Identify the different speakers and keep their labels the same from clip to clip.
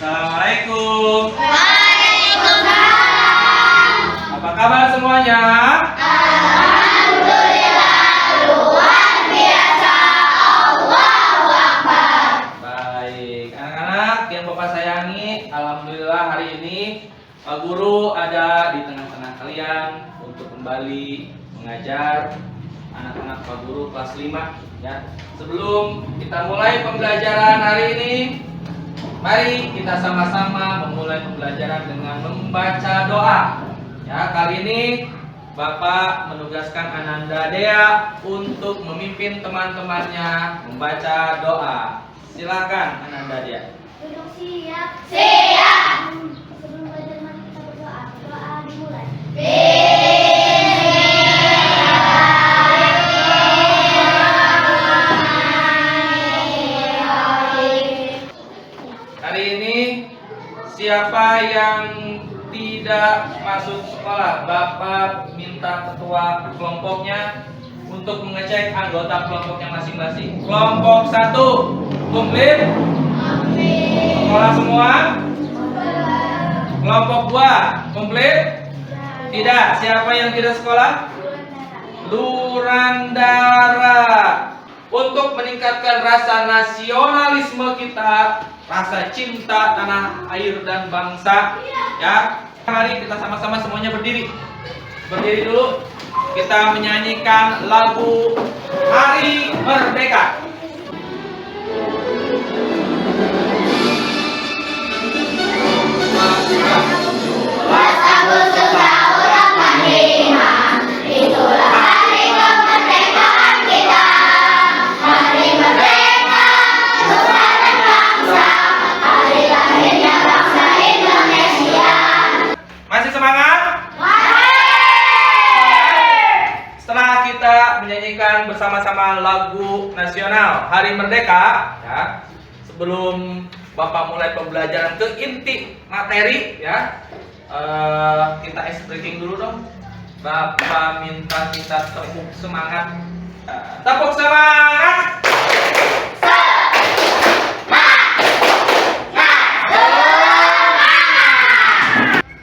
Speaker 1: Assalamualaikum.
Speaker 2: Waalaikumsalam.
Speaker 1: Apa kabar semuanya?
Speaker 2: Alhamdulillah, luar biasa. Allahu Akbar.
Speaker 1: Baik, anak-anak yang Bapak sayangi, alhamdulillah hari ini Pak Guru ada di tengah-tengah kalian untuk kembali mengajar anak-anak Pak Guru kelas 5 ya. Sebelum kita mulai pembelajaran hari ini, mari kita sama-sama memulai pembelajaran dengan membaca doa. Ya, kali ini Bapak menugaskan Ananda Dea untuk memimpin teman-temannya membaca doa. Silakan Ananda Dea.
Speaker 3: Duduk siap.
Speaker 2: Siap.
Speaker 3: Sebelum belajar mari kita berdoa. Doa dimulai.
Speaker 1: Hari ini siapa yang tidak masuk sekolah? Bapak minta ketua kelompoknya untuk mengecek anggota kelompoknya masing-masing. Kelompok 1 komplit? Sekolah semua? Kelompok 2 komplit? Tidak. Siapa yang tidak sekolah? Lurandara. Untuk meningkatkan rasa nasionalisme kita, rasa cinta tanah air dan bangsa, ya. Mari kita sama-sama semuanya berdiri. Berdiri dulu. Kita menyanyikan lagu Hari Merdeka.
Speaker 2: Wasabul sahur panglima, itulah hari kemerdekaan kita. Hari merdeka, nusa dan bangsa, hari lahirnya bangsa Indonesia.
Speaker 1: Masih semangat? Setelah kita menyanyikan bersama-sama lagu nasional Hari Merdeka, ya, sebelum Bapak mulai pembelajaran ke inti materi, ya, kita ice breaking dulu dong. Bapak minta kita tepuk semangat. Tepuk semangat.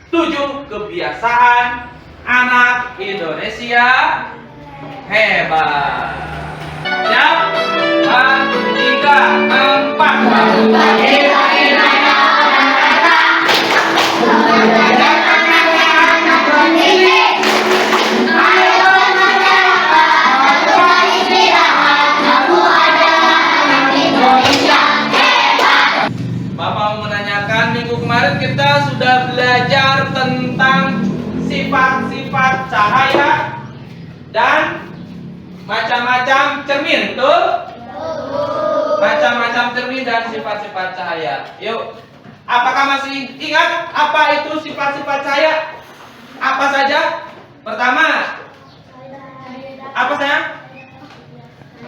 Speaker 1: Tujuh kebiasaan anak Indonesia hebat. Siap? 4, 3, 4. Bapak mau menanyakan, minggu kemarin kita sudah belajar tentang sifat-sifat cahaya dan macam-macam cermin, betul? Macam-macam cermin dan sifat-sifat cahaya. Yuk, apakah masih ingat apa itu sifat-sifat cahaya? Apa saja? Pertama, apa sayang?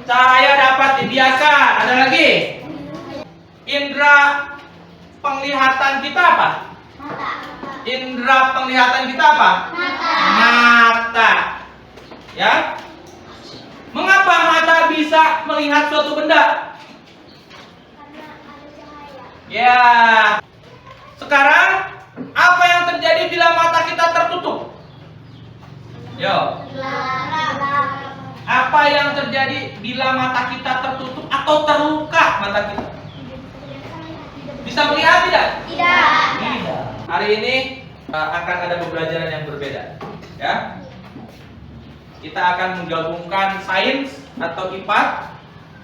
Speaker 1: Cahaya dapat dibiaskan. Ada lagi? Indra penglihatan kita apa? Indra penglihatan kita apa? Mata. Ya. Mengapa mata bisa melihat suatu benda? Ya. Sekarang apa yang terjadi bila mata kita tertutup? Yo. Apa yang terjadi bila mata kita tertutup atau terluka mata kita? Bisa melihat tidak? Tidak. Hari ini akan ada pembelajaran yang berbeda, ya. Kita akan menggabungkan sains atau IPA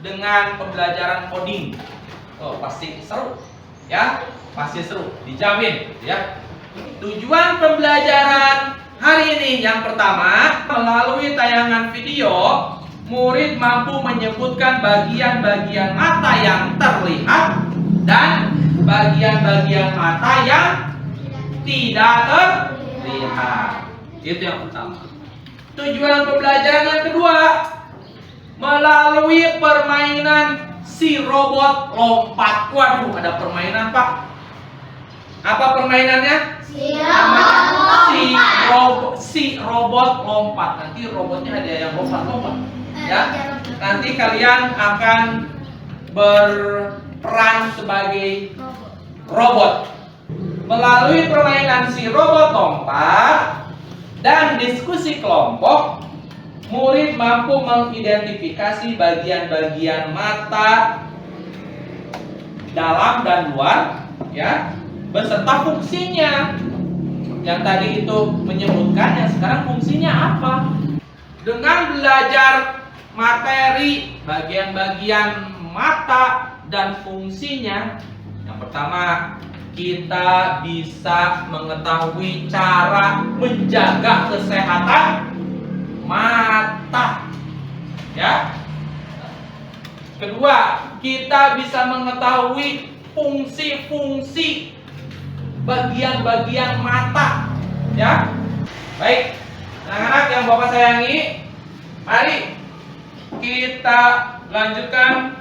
Speaker 1: dengan pembelajaran coding. Oh, pasti seru, ya. Pasti seru, dijamin, ya. Tujuan pembelajaran hari ini yang pertama, melalui tayangan video, murid mampu menyebutkan bagian-bagian mata yang terlihat dan bagian-bagian mata yang tidak terlihat. Itu yang pertama. Tujuan pembelajaran yang kedua, melalui permainan si robot lompat. Waduh, ada permainan, Pak. Apa permainannya? Si robot lompat. Nanti robotnya ada yang lompat-lompat. Ya. Nanti kalian akan berperan sebagai robot. Melalui permainan si robot lompat dan diskusi kelompok, murid mampu mengidentifikasi bagian-bagian mata dalam dan luar, ya, beserta fungsinya. Yang tadi itu menyebutkan, yang sekarang fungsinya apa? Dengan belajar materi bagian-bagian mata dan fungsinya, yang pertama, kita bisa mengetahui cara menjaga kesehatan mata, ya. Kedua, kita bisa mengetahui fungsi-fungsi bagian-bagian mata, ya. Baik, anak-anak yang Bapak sayangi, mari kita lanjutkan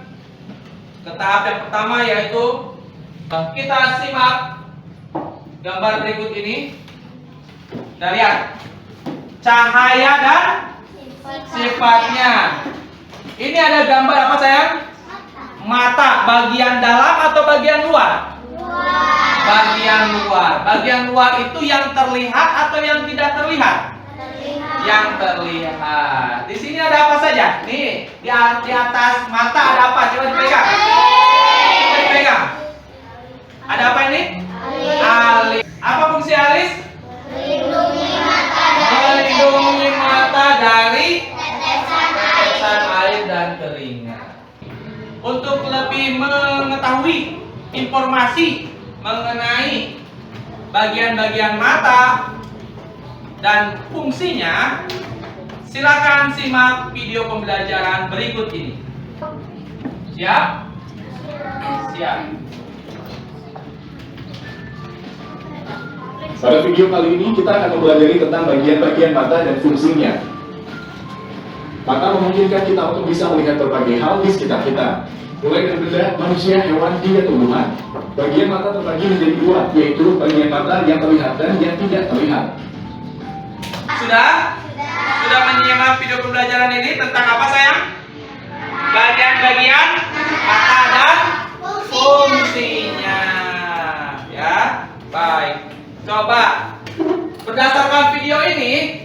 Speaker 1: ke tahap yang pertama, yaitu kita simak gambar berikut ini. Kita lihat cahaya dan sifatnya. Ini ada gambar apa sayang? Mata. Bagian dalam atau bagian luar? Bagian luar. Bagian luar itu yang terlihat atau yang tidak terlihat? Yang terlihat. Di sini ada apa saja? Nih, di atas mata ada apa? Coba dipegang. Coba dipegang. Ada apa ini? Alis. Apa fungsi alis? Melindungi mata dari tetesan air dan keringat. Untuk lebih mengetahui informasi mengenai bagian-bagian mata dan fungsinya, silakan simak video pembelajaran berikut ini. Siap? Siap.
Speaker 4: Pada video kali ini kita akan mempelajari tentang bagian-bagian mata dan fungsinya. Mata memungkinkan kita untuk bisa melihat berbagai hal di sekitar kita, mulai dari benda, manusia, hewan, hingga tumbuhan. Bagian mata terbagi menjadi dua, yaitu bagian mata yang terlihat dan yang tidak terlihat.
Speaker 1: Sudah? Sudah menyimak video pembelajaran ini tentang apa sayang? Bagian-bagian mata dan fungsinya. Ya, baik. Coba berdasarkan video ini,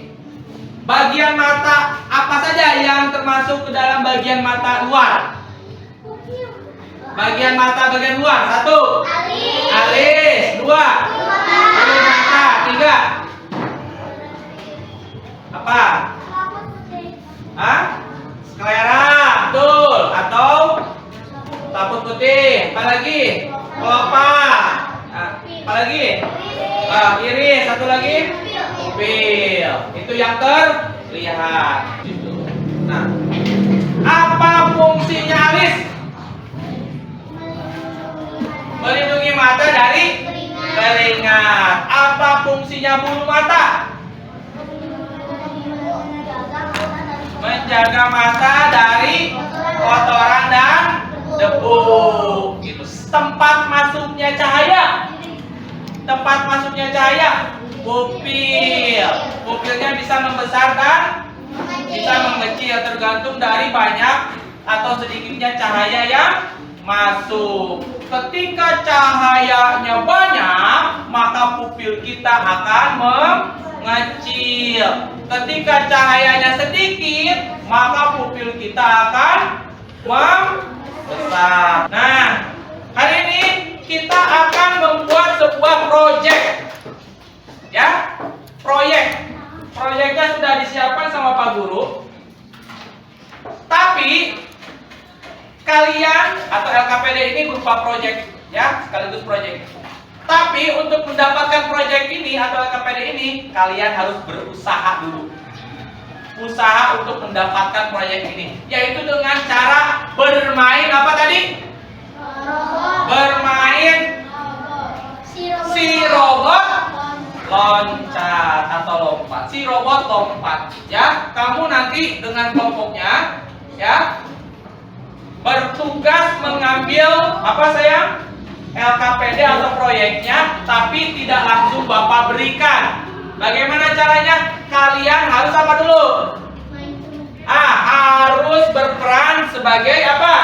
Speaker 1: bagian mata apa saja yang termasuk ke dalam bagian mata luar? Bagian mata bagian luar. Satu, alis. Dua, bulu mata. Tiga, apa? Hah? Sklera, betul. Atau taput putih. Apa lagi? Kelopak. Apa lagi? Iris. Satu lagi? Pupil. Itu yang terlihat. Gitu. Nah, apa fungsinya alis? Melindungi mata dari keringat. Apa fungsinya bulu mata? Menjaga mata dari kotoran dan debu. Gitu. Tempat masuknya cahaya. Tempat masuknya cahaya, pupil. Pupilnya bisa membesar dan bisa mengecil, tergantung dari banyak atau sedikitnya cahaya yang masuk. Ketika cahayanya banyak, maka pupil kita akan mengecil. Ketika cahayanya sedikit, maka pupil kita akan membesar. Nah, hari ini kita akan membuat sebuah proyek, ya, proyek. Proyeknya sudah disiapkan sama Pak Guru. Tapi kalian atau LKPD ini berupa proyek, ya, sekaligus proyek. Tapi untuk mendapatkan proyek ini atau LKPD ini, kalian harus berusaha dulu. Usaha untuk mendapatkan proyek ini, yaitu dengan cara bermain apa tadi? Bermain si robot loncat atau lompat. Si robot lompat, ya. Kamu nanti dengan kelompoknya, ya, bertugas mengambil apa sayang? LKPD atau proyeknya, tapi tidak langsung Bapak berikan. Bagaimana caranya? Kalian harus apa dulu? Harus berperan sebagai apa?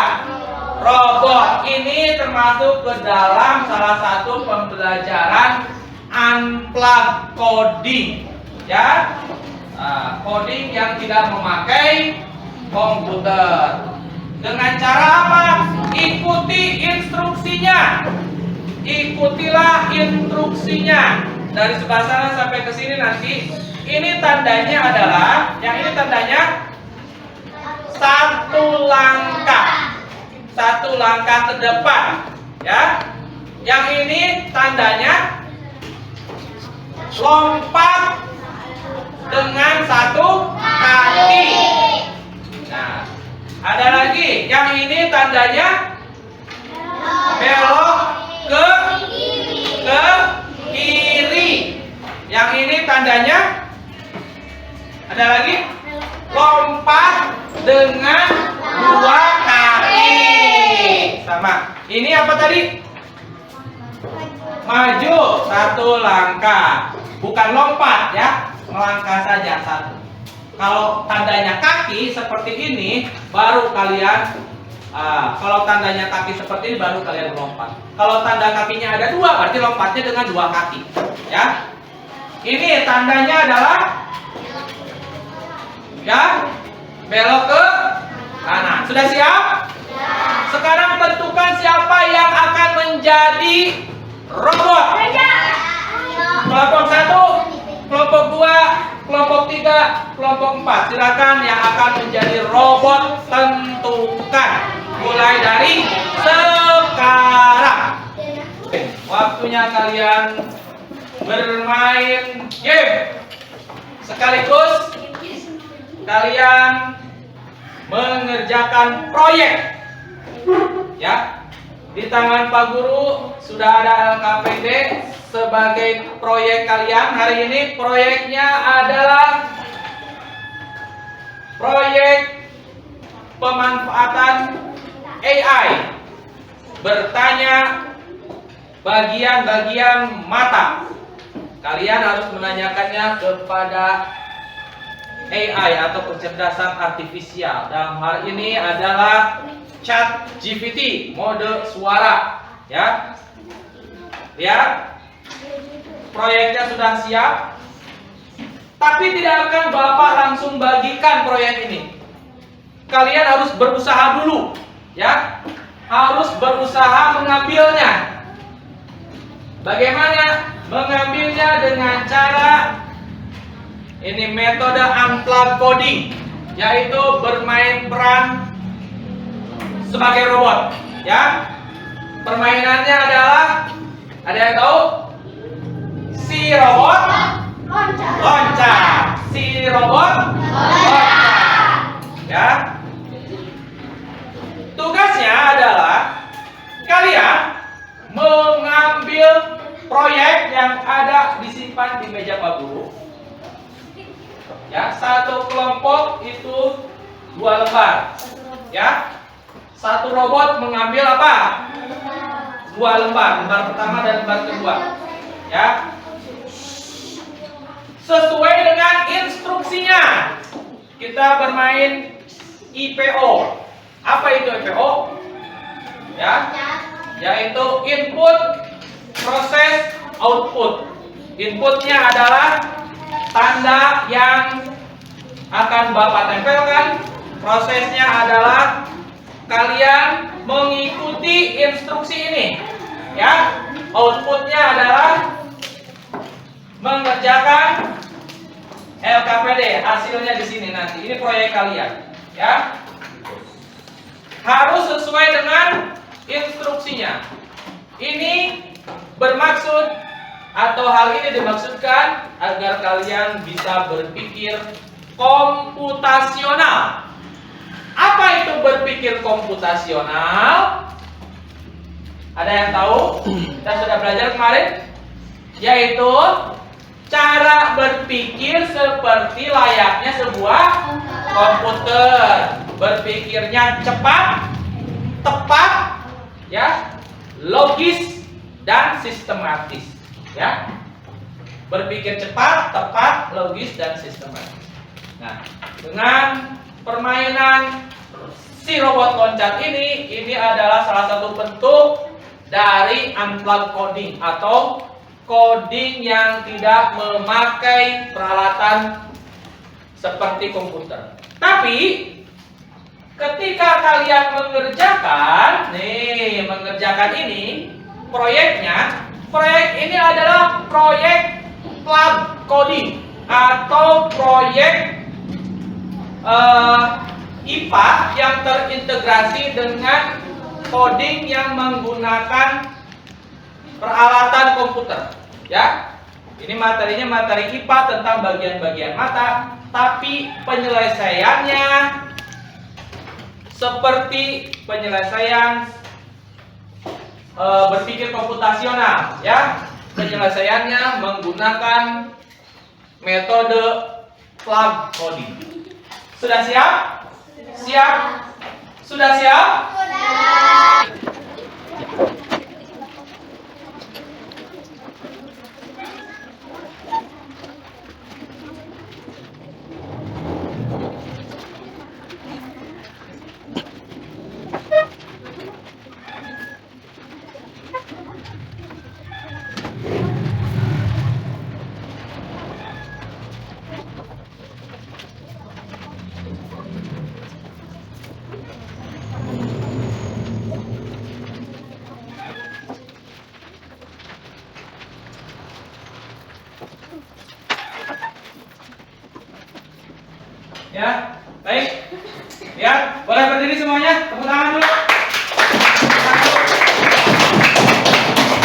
Speaker 1: robot. Ini termasuk ke dalam salah satu pembelajaran unplugged coding, ya. Coding yang tidak memakai komputer. Dengan cara apa? Ikuti instruksinya. Ikutilah instruksinya. Dari sebelah sana sampai ke sini nanti. Ini tandanya adalah, yang ini tandanya satu langkah ke depan, ya. Yang ini tandanya lompat dengan satu kaki. Nah, ada lagi, yang ini tandanya belok ke kiri. Yang ini tandanya, ada lagi, lompat dengan dua kaki. Sama. Ini apa tadi? Maju satu langkah. Bukan lompat, ya. Melangkah saja satu. Kalau tandanya kaki seperti ini, baru kalian kalau tandanya kaki seperti ini, baru kalian melompat. Kalau tanda kakinya ada dua, berarti lompatnya dengan dua kaki, ya. Ini tandanya adalah, ya, belok ke kanan. Sudah siap? Sekarang tentukan siapa yang akan menjadi robot. Kelompok 1, kelompok 2, kelompok 3, kelompok 4. Silakan yang akan menjadi robot tentukan. Mulai dari sekarang. Waktunya kalian bermain game. Sekaligus kalian mengerjakan proyek. Ya. Di tangan Pak Guru sudah ada LKPD sebagai proyek kalian. Hari ini proyeknya adalah proyek pemanfaatan AI. Bertanya bagian-bagian mata. Kalian harus menanyakannya kepada AI atau kecerdasan artifisial. Dalam hal ini adalah ChatGPT mode suara, ya. Lihat, proyeknya sudah siap. Tapi tidak akan Bapak langsung bagikan proyek ini. Kalian harus berusaha dulu, ya. Harus berusaha mengambilnya. Bagaimana mengambilnya? Dengan cara ini metode unplugged coding, yaitu bermain peran sebagai robot, ya. Permainannya adalah, ada yang tahu? Si robot loncat. Si robot loncat. Ya. Tugasnya adalah kalian mengambil proyek yang ada disimpan di meja Pak Guru. Ya, satu kelompok itu 2 lembar. Ya. Satu robot mengambil apa? 2 lembar. Lembar pertama dan lembar kedua. Ya. Sesuai dengan instruksinya. Kita bermain IPO. Apa itu IPO? Ya. Yaitu input, proses, output. Inputnya adalah tanda yang akan Bapak tempelkan. Prosesnya adalah kalian mengikuti instruksi ini, ya. Outputnya adalah mengerjakan LKPD. Hasilnya di sini nanti. Ini proyek kalian, ya. Harus sesuai dengan instruksinya. Ini bermaksud atau hal ini dimaksudkan agar kalian bisa berpikir komputasional. Apa itu berpikir komputasional? Ada yang tahu? Kita sudah belajar kemarin, yaitu cara berpikir seperti layaknya sebuah komputer. Berpikirnya cepat, tepat, ya, logis dan sistematis, ya. Berpikir cepat, tepat, logis dan sistematis. Nah, dengan permainan si robot loncat ini adalah salah satu bentuk dari unplugged coding atau coding yang tidak memakai peralatan seperti komputer. Tapi ketika kalian mengerjakan ini proyeknya, proyek ini adalah proyek plug coding atau proyek IPA yang terintegrasi dengan coding yang menggunakan peralatan komputer, ya. Ini materinya materi IPA tentang bagian-bagian mata, tapi penyelesaiannya seperti penyelesaian berpikir komputasional, ya. Penyelesaiannya menggunakan metode plug coding. Sudah siap? Siap? Sudah siap? Ya, baik. Ya, boleh berdiri semuanya. Tepuk tangan dulu.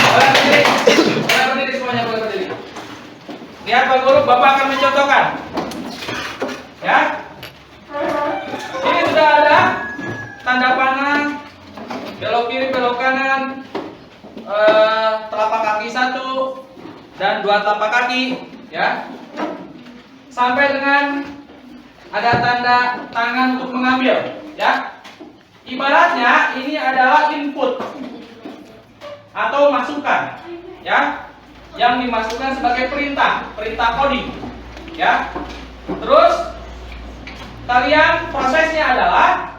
Speaker 1: Boleh berdiri. Boleh berdiri semuanya, boleh berdiri. Lihat Pak Guru, Bapak akan mencontohkan. Ya. Ini sudah ada tanda panah, belok kiri, belok kanan, telapak kaki 1 dan 2 telapak kaki, ya. Sampai dengan ada tanda tangan untuk mengambil, ya. Ibaratnya ini adalah input atau masukan, ya, yang dimasukkan sebagai perintah coding, ya. Terus kalian prosesnya adalah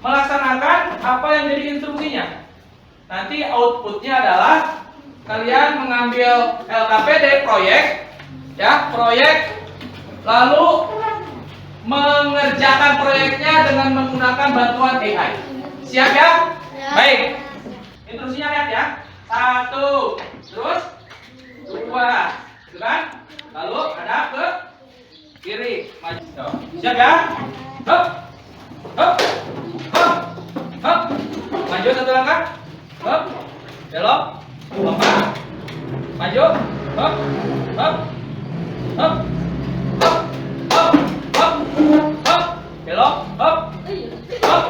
Speaker 1: melaksanakan apa yang jadi instruksinya. Nanti outputnya adalah kalian mengambil LKPD proyek, ya, proyek, lalu mengerjakan proyeknya dengan menggunakan bantuan AI. Siap ya? Baik. Instruksinya lihat ya. 1, terus 2, gitu kan? Lalu ada ke kiri, maju. Siap ya? Hop. Hop. Hop. Hop. Maju 1 langkah. Hop. Belok. Lompat. Maju. Hop. Hop. Hop. Hop. Hop. Hop, hop, belok, hop, hop,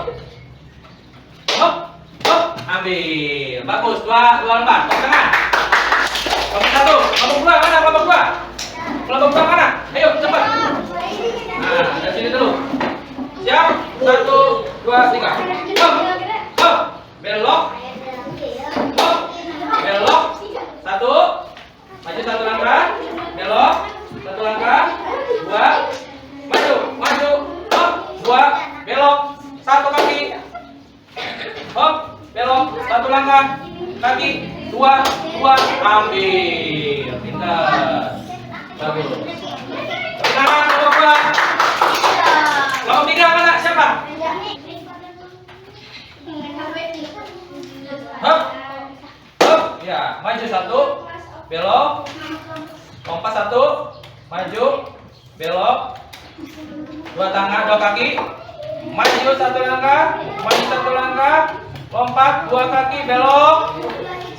Speaker 1: hop, hop, ambil, bagus, 2 lembar, ke tengah, kelompok 1, kelompok 2 mana, kelompok 2, kelompok 2 mana, ayo cepat, nah dari sini dulu, siap, 1, 2, 3, hop, hop, belok, hop, belok, 1, maju 1 langkah, belok, 1 langkah, 2, maju, hop, 2, belok, 1 kaki, hop, belok, 1 langkah, kaki, 2, ambil, pintar, bagus. Tangan kelompok 2, kelompok 3 mana, siapa? Hop, hop, ya, maju 1, belok, lompat 1, maju, belok, 2 tangan, 2 kaki, maju 1 langkah, maju 1 langkah, lompat 2 kaki, belok,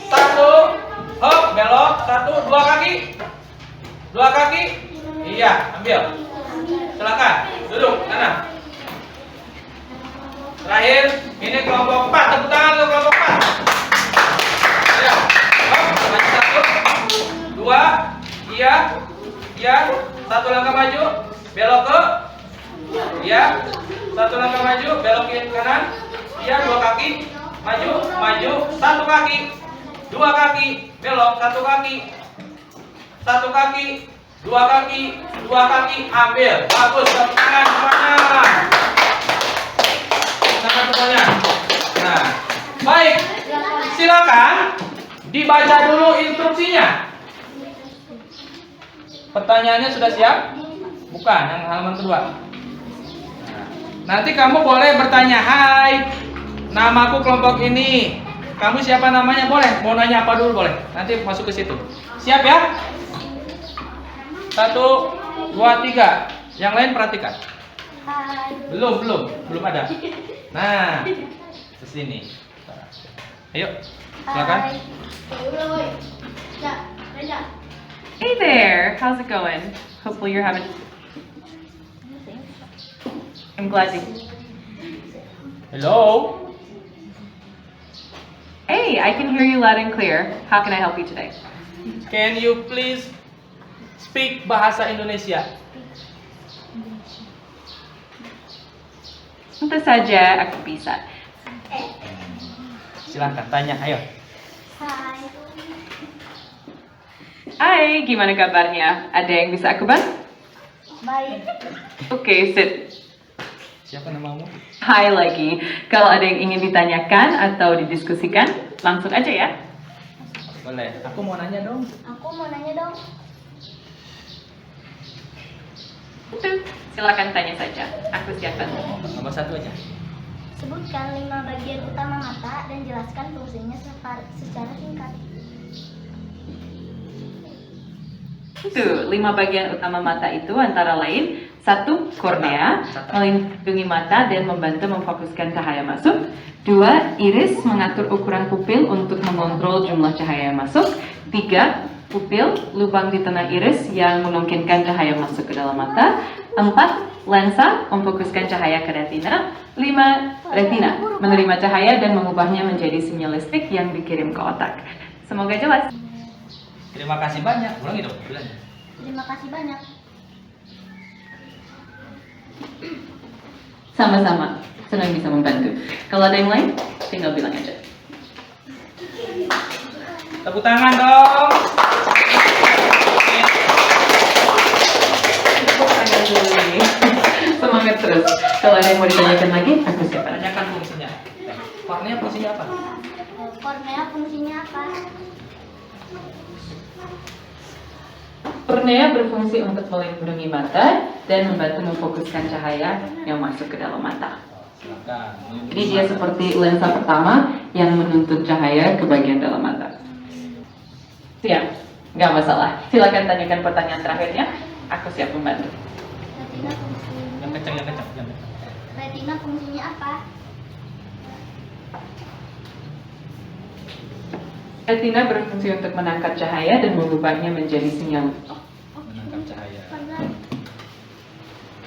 Speaker 1: 1, hop, belok, 1, 2 kaki, 2 kaki, iya, ambil, silakan, duduk, kanan. Terakhir, ini kelompok 4, tepuk tangan untuk kelompok 4. Ya, hop, maju 1, 2, iya, 1 langkah maju, belok ke, ya, 1 langkah maju, belok kiri kanan, ya, 2 kaki, maju, 1 kaki, 2 kaki, belok, 1 kaki, 1 kaki, 2 kaki, 2 kaki, ambil, bagus, tepuk tangan semuanya. semuanya. Nah, baik. Silakan dibaca dulu instruksinya. Pertanyaannya sudah siap? Bukan, yang halaman kedua. Nah, nanti kamu boleh bertanya, hai, namaku kelompok ini. Kamu siapa namanya? Boleh. Mau nanya apa dulu boleh. Nanti masuk ke situ. Siap ya? 1, 2, 3. Yang lain perhatikan.
Speaker 3: Hai.
Speaker 1: Belum ada. Nah, ke sini. Ayo, silakan.
Speaker 3: Hai. Udah, woi. Ya, Reza.
Speaker 5: Hey there, how's it going? Hopefully you're having. I'm glad to.
Speaker 1: Hello.
Speaker 5: Hey, I can hear you loud and clear. How can I help you today?
Speaker 1: Can you please speak bahasa Indonesia?
Speaker 5: Tentu saja aku bisa.
Speaker 1: Silakan tanya, ayo.
Speaker 3: Hai.
Speaker 5: Hai, gimana kabarnya? Ada yang bisa aku bantu?
Speaker 3: Baik.
Speaker 5: Oke, sit.
Speaker 1: Siapa namamu?
Speaker 5: Hai lagi. Kalau ada yang ingin ditanyakan atau didiskusikan, langsung aja ya.
Speaker 1: Boleh. Aku mau nanya dong.
Speaker 3: Aku mau nanya dong.
Speaker 5: Silakan tanya saja. Aku siap bantu.
Speaker 1: Nomor 1 aja.
Speaker 3: Sebutkan 5 bagian utama mata dan jelaskan fungsinya secara singkat.
Speaker 5: Itu 5 bagian utama mata itu antara lain 1. Kornea, melindungi mata dan membantu memfokuskan cahaya masuk. 2. Iris, mengatur ukuran pupil untuk mengontrol jumlah cahaya yang masuk. 3. Pupil, lubang di tengah iris yang memungkinkan cahaya masuk ke dalam mata. 4. Lensa, memfokuskan cahaya ke retina. 5. Retina, menerima cahaya dan mengubahnya menjadi sinyal listrik yang dikirim ke otak. Semoga jelas.
Speaker 1: Terima kasih banyak. Ulangi dong. Ulangi.
Speaker 3: Terima kasih banyak.
Speaker 5: Sama-sama, senang bisa membantu. Kalau ada yang lain, tinggal bilang aja.
Speaker 1: Tepuk tangan dong.
Speaker 5: Tepuk tangan dulu nih. Semangat terus. Kalau ada yang mau ditanyakan lagi, aku siap.
Speaker 1: Tanyakan fungsinya. Kornea fungsinya apa?
Speaker 3: Kornea fungsinya apa?
Speaker 5: Kornea berfungsi untuk melindungi mata dan membantu memfokuskan cahaya yang masuk ke dalam mata.
Speaker 1: Silakan.
Speaker 5: Jadi dia seperti lensa pertama yang menuntut cahaya ke bagian dalam mata. Siap, nggak masalah. Silakan tanyakan pertanyaan terakhirnya. Aku siap membantu.
Speaker 3: Retina fungsinya.
Speaker 1: Yang kencang, yang kencang.
Speaker 3: Retina fungsinya apa?
Speaker 5: Retina berfungsi untuk menangkap cahaya dan mengubahnya menjadi sinyal
Speaker 1: Menangkap cahaya.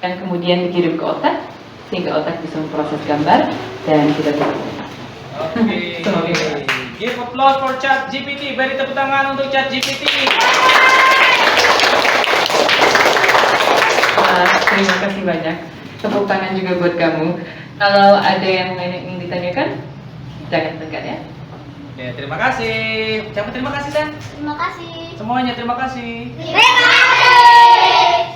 Speaker 5: yang kemudian dikirim ke otak sehingga otak bisa memproses gambar dan kita bisa melihat.
Speaker 1: Oke.
Speaker 5: Semoga jelas.
Speaker 1: Give applause for Chat GPT. Beri tepuk tangan untuk Chat GPT.
Speaker 5: Terima kasih banyak. Tepuk tangan juga buat kamu. Kalau ada yang lain yang ingin ditanyakan, jangan segan ya.
Speaker 1: Oke, terima kasih. Siapa terima kasih, San?
Speaker 3: Terima kasih.
Speaker 1: Semuanya terima kasih.
Speaker 3: Terima kasih.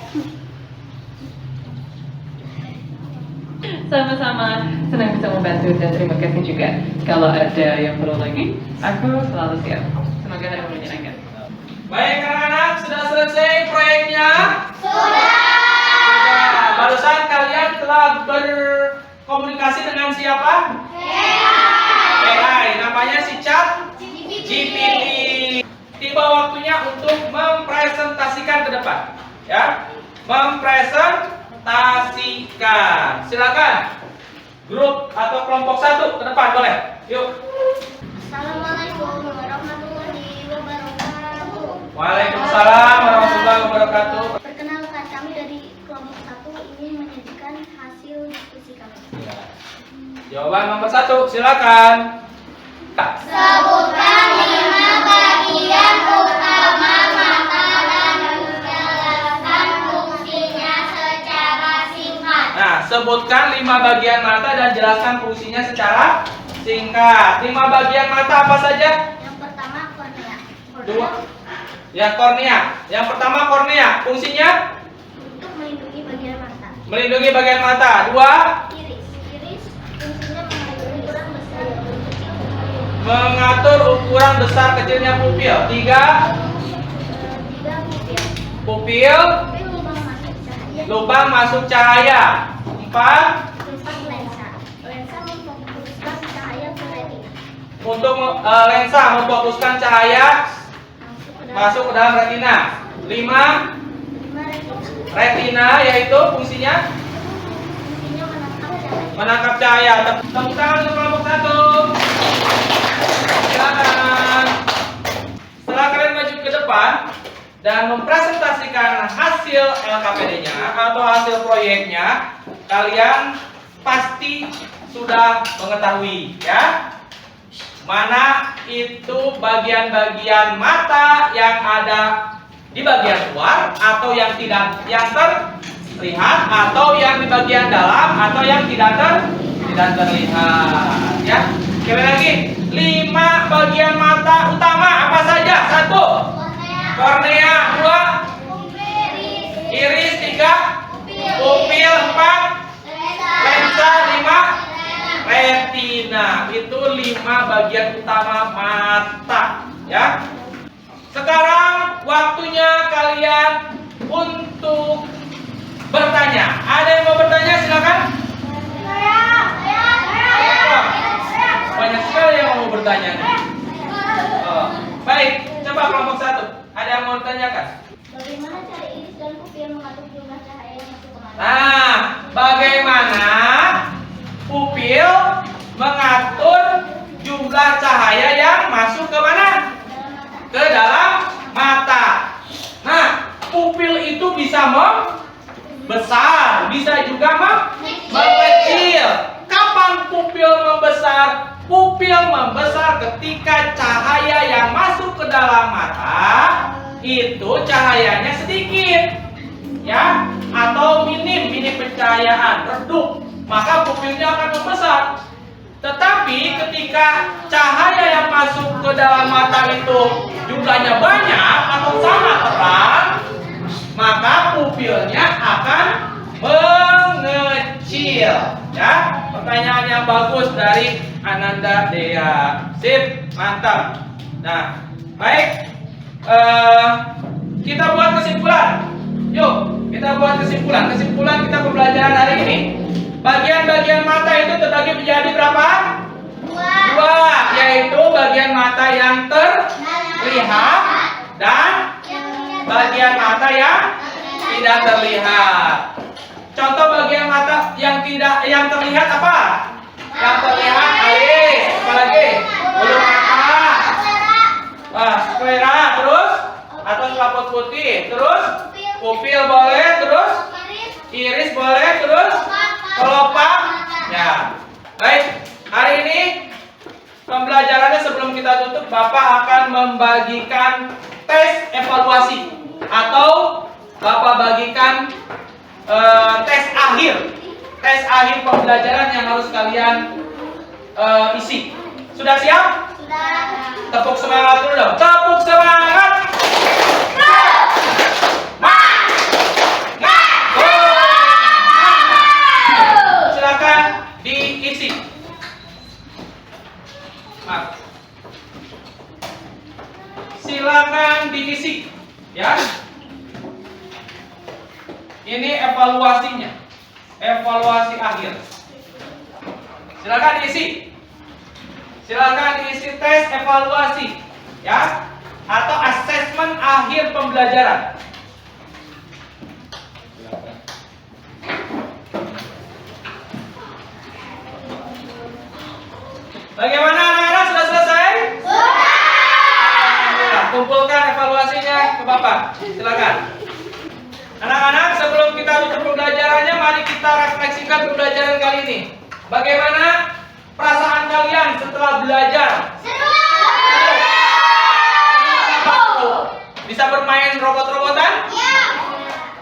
Speaker 5: Sama-sama, senang bisa membantu dan terima kasih juga. Kalau ada yang perlu lagi, aku selalu siap. Semoga hari ini menyenangkan.
Speaker 1: Baik anak-anak, sudah selesai proyeknya?
Speaker 3: Sudah.
Speaker 1: Barusan kalian telah berkomunikasi dengan siapa? AI. Namanya si Chat GPT. Tiba waktunya untuk mempresentasikan ke depan. Ya, mempresentasikan. Silakan. Grup atau kelompok 1 ke depan boleh. Yuk.
Speaker 3: Assalamualaikum warahmatullahi wabarakatuh.
Speaker 1: Waalaikumsalam warahmatullahi wabarakatuh.
Speaker 3: Perkenalkan, kami dari kelompok 1 ingin menyajikan hasil diskusi kami.
Speaker 1: Ya. Jawaban nomor 1, silakan.
Speaker 3: Sebutkan 5 bagian utama mata dan menjelaskan fungsinya secara singkat.
Speaker 1: Nah, sebutkan 5 bagian mata dan jelaskan fungsinya secara singkat. 5 bagian mata apa saja?
Speaker 3: Yang pertama kornea.
Speaker 1: Dua. Ya, kornea. Yang pertama kornea. Fungsinya
Speaker 3: Untuk melindungi bagian mata.
Speaker 1: melindungi bagian mata. 2.
Speaker 3: Iris. Iris fungsinya mengalirkan
Speaker 1: mengatur ukuran besar kecilnya pupil. 3.
Speaker 3: 3 pupil.
Speaker 1: Pupil
Speaker 3: Lubang masuk cahaya.
Speaker 1: lubang masuk cahaya. 4.
Speaker 3: 4 lensa. Lensa memfokuskan cahaya ke retina.
Speaker 1: Untuk lensa memfokuskan cahaya masuk ke dalam retina. 5.
Speaker 3: 5 retina.
Speaker 1: Retina yaitu fungsinya
Speaker 3: Fungsinya
Speaker 1: menangkap cahaya. Tepuk tangan untuk kelompok 1. Silakan. Setelah kalian maju ke depan dan mempresentasikan hasil LKPD-nya atau hasil proyeknya, kalian pasti sudah mengetahui ya, mana itu bagian-bagian mata yang ada di bagian luar atau yang terlihat, atau yang di bagian dalam atau yang tidak terlihat ya. Sekali lagi, 5 bagian mata utama apa saja? 1. Kornea. 2. Iris. 3. Pupil. 4. Lensa. 5. Retina. Itu 5 bagian utama mata ya. Sekarang waktunya kalian untuk bertanya. Ada yang mau bertanya? Silakan. Banyak sekali yang mau bertanya. Baik, coba kelompok 1. Ada yang mau ditanyakan?
Speaker 3: Bagaimana cara iris dan pupil mengatur jumlah cahaya yang masuk ke mata?
Speaker 1: Nah, bagaimana pupil mengatur jumlah cahaya yang masuk ke mana? Ke dalam mata. Nah, pupil itu bisa membesar, bisa juga mengecil. Kapan pupil membesar? Pupil membesar ketika cahaya yang masuk ke dalam mata itu cahayanya sedikit ya, atau minim pencahayaan, redup, maka pupilnya akan membesar. Tetapi ketika cahaya yang masuk ke dalam mata itu jumlahnya banyak atau sangat terang, maka pupilnya akan mengecil ya. Pertanyaan yang bagus dari Ananda Dea. Sip, mantap. Nah, baik, kita buat kesimpulan. Yuk, kita buat kesimpulan. Kesimpulan kita pembelajaran hari ini. Bagian-bagian mata itu terbagi menjadi berapa? 2, yaitu bagian mata yang terlihat dan bagian mata yang tidak terlihat. Contoh bagian mata yang terlihat apa? Yang terlihat alis, apalagi bulu mata, sklera, terus atau selaput putih, terus pupil boleh, terus iris boleh, terus kelopak. Ya, baik. Hari ini pembelajarannya, sebelum kita tutup, Bapak akan membagikan tes evaluasi atau Bapak bagikan tes akhir pembelajaran yang harus kalian isi. Sudah siap?
Speaker 3: Sudah.
Speaker 1: Tepuk semangat dulu dong. Tepuk semangat. Silakan diisi. Silakan diisi, ya. Ini evaluasinya, evaluasi akhir. Silakan diisi. Silakan diisi tes evaluasi, ya, atau asesmen akhir pembelajaran. Bagaimana anak-anak, sudah selesai? Sudah. Kumpulkan evaluasinya ke Bapak. Silakan. Anak-anak, sebelum kita tutup pembelajarannya, mari kita refleksikan pembelajaran kali ini. Bagaimana perasaan kalian setelah belajar? Bisa bermain robot-robotan?
Speaker 3: Ya.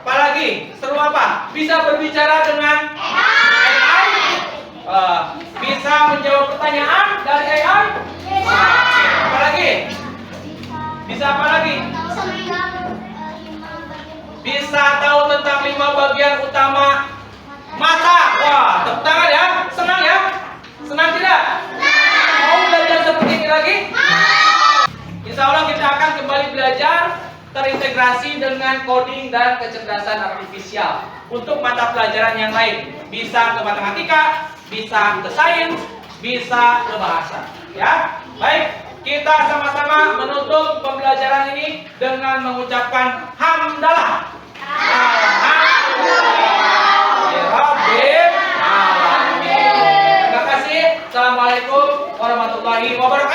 Speaker 1: Apalagi? Seru apa? Bisa berbicara dengan AI? Bisa menjawab pertanyaan dari AI? Apalagi? Bisa apa lagi? Bisa tahu tentang 5 bagian utama mata. Wah, tepuk tangan ya. Senang ya? Senang tidak? Mau belajar seperti ini lagi? Insya Allah kita akan kembali belajar terintegrasi dengan coding dan kecerdasan artifisial untuk mata pelajaran yang lain. Bisa ke matematika, bisa ke sains, bisa ke bahasa. Ya, baik. Kita sama-sama menutup pembelajaran ini dengan mengucapkan hamdalah. Alhamdulillah. Terima kasih. Assalamualaikum warahmatullahi wabarakatuh.